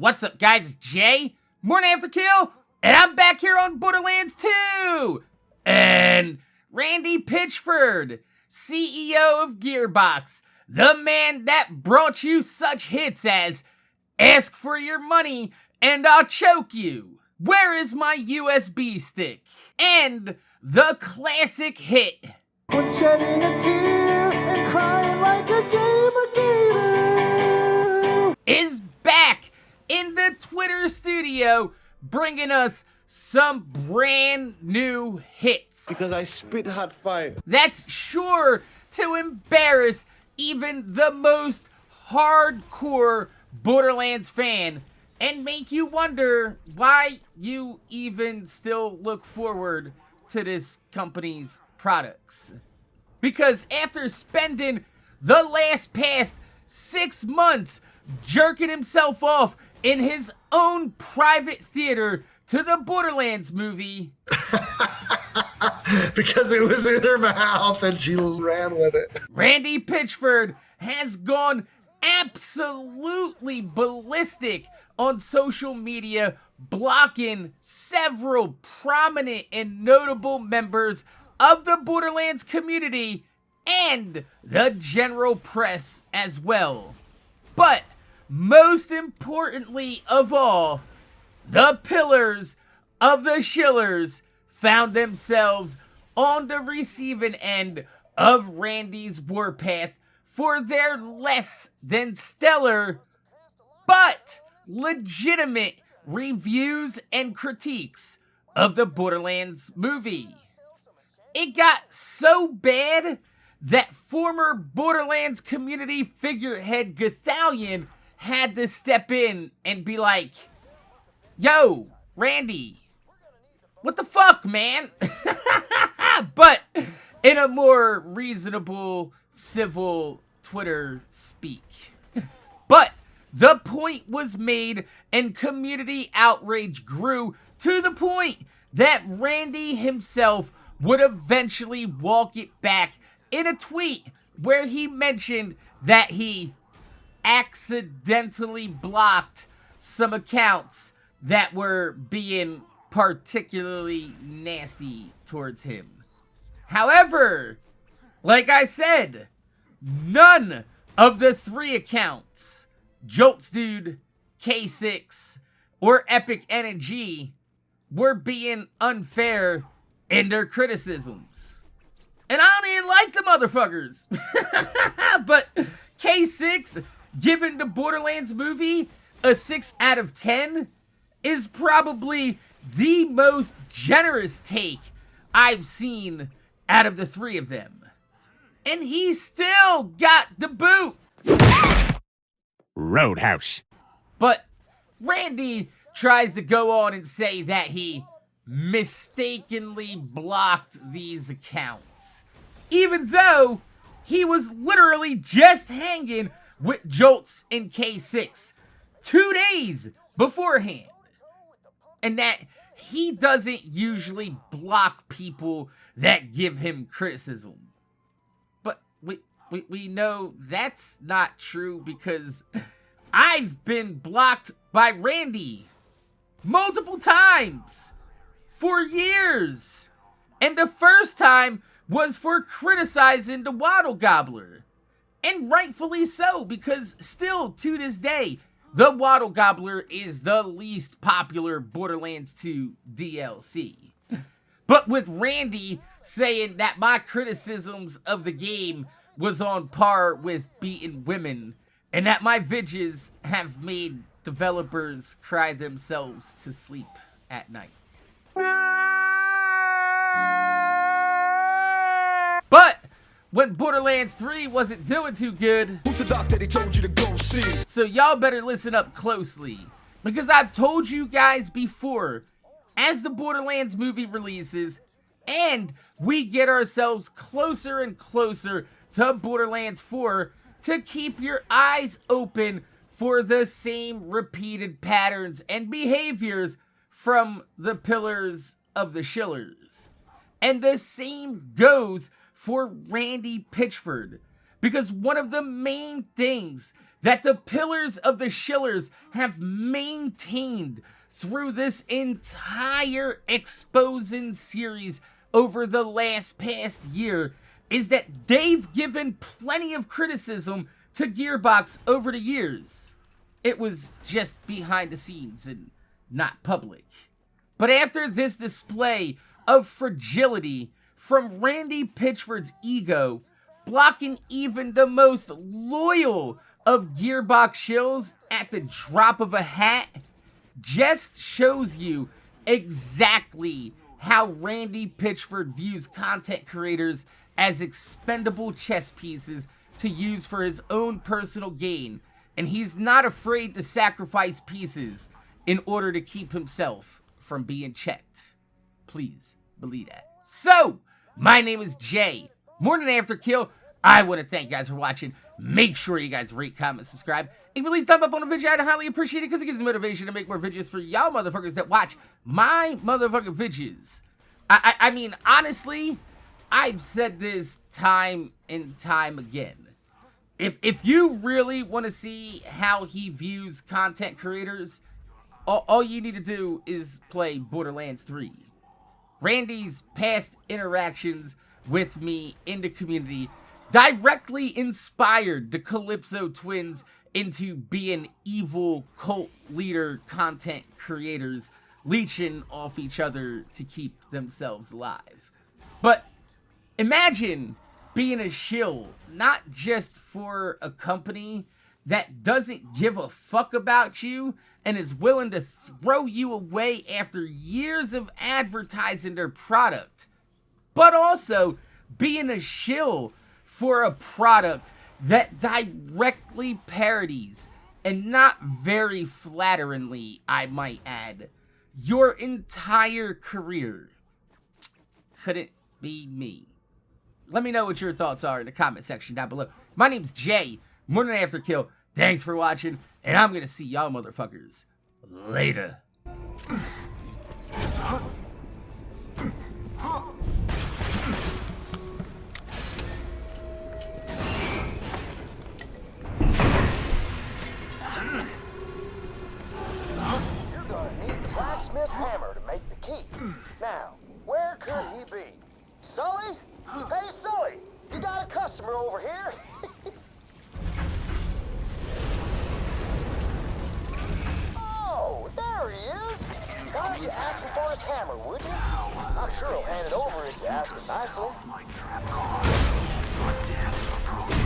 What's up, guys? It's Jay, MorninAfterKill, and I'm back here on Borderlands 2! And Randy Pitchford, CEO of Gearbox, the man that brought you such hits as Ask for Your Money and I'll Choke You, Where Is My USB Stick, and the classic hit, I'm shedding a tear and crying like a gamer. is back in the Twitter studio, bringing us some brand new hits. Because I spit hot fire. That's sure to embarrass even the most hardcore Borderlands fan and make you wonder why you even still look forward to this company's products. Because after spending the past 6 months jerking himself off in his own private theater to the Borderlands movie, because it was in her mouth and she ran with it. Randy Pitchford has gone absolutely ballistic on social media, blocking several prominent and notable members of the Borderlands community and the general press as well. But most importantly of all, the pillars of the shillers found themselves on the receiving end of Randy's warpath for their less than stellar but legitimate reviews and critiques of the Borderlands movie. It got so bad that former Borderlands community figurehead Ki11er had to step in and be like, "Yo, Randy, what the fuck, man?" But in a more reasonable, civil Twitter speak. But the point was made and community outrage grew to the point that Randy himself would eventually walk it back in a tweet where he mentioned that he accidentally blocked some accounts that were being particularly nasty towards him. However, like I said, none of the 3 accounts, JoltsDude, Ki11er, or Epic Energy, were being unfair in their criticisms. And I don't even like the motherfuckers. But Ki11er, giving the Borderlands movie a 6 out of 10, is probably the most generous take I've seen out of the 3 of them. And he still got the boot. Roadhouse. But Randy tries to go on and say that he mistakenly blocked these accounts, even though he was literally just hanging with Jolts and Ki11er 2 days beforehand, and that he doesn't usually block people that give him criticism. But we know that's not true, because I've been blocked by Randy multiple times for years. And the first time was for criticizing the Waddle Gobbler. And rightfully so, because still to this day, the Waddle Gobbler is the least popular Borderlands 2 DLC. But with Randy saying that my criticisms of the game was on par with beating women, and that my vidges have made developers cry themselves to sleep at night. But when Borderlands 3 wasn't doing too good, Who's the doc that he told you to go see? so y'all better listen up closely, because I've told you guys before, as the Borderlands movie releases and we get ourselves closer and closer to Borderlands 4, to keep your eyes open for the same repeated patterns and behaviors from the pillars of the shillers. And the same goes for Randy Pitchford, because one of the main things that the pillars of the Shillers have maintained through this entire exposing series over the past year is that they've given plenty of criticism to Gearbox over the years. It was just behind the scenes and not public. But after this display of fragility from Randy Pitchford's ego, blocking even the most loyal of Gearbox shills at the drop of a hat, just shows you exactly how Randy Pitchford views content creators as expendable chess pieces to use for his own personal gain, and he's not afraid to sacrifice pieces in order to keep himself from being checked. Please believe that. So, my name is Jay. MorninAfterKill. I want to thank you guys for watching. Make sure you guys rate, comment, subscribe. If you leave a thumb up on the video, I'd highly appreciate it because it gives me motivation to make more videos for y'all motherfuckers that watch my motherfucking videos. I mean, honestly, I've said this time and time again. If you really want to see how he views content creators, all you need to do is play Borderlands 3. Randy's past interactions with me in the community directly inspired the Calypso twins into being evil cult leader content creators, leeching off each other to keep themselves alive. But imagine being a shill, not just for a company that doesn't give a fuck about you and is willing to throw you away after years of advertising their product, but also being a shill for a product that directly parodies, and not very flatteringly, I might add, your entire career. Couldn't be me. Let me know what your thoughts are in the comment section down below. My name's Jay, MorninAfterKill. Thanks for watching, and I'm gonna see y'all motherfuckers later. You're gonna need the blacksmith's hammer to make the key. Now, where could he be? Sully? Hey, Sully! You got a customer over here? Oh, there he is! Why don't you ask him for his hammer, would you? I'm sure he'll hand it over if you ask him nicely. My trap card. Your death approaches.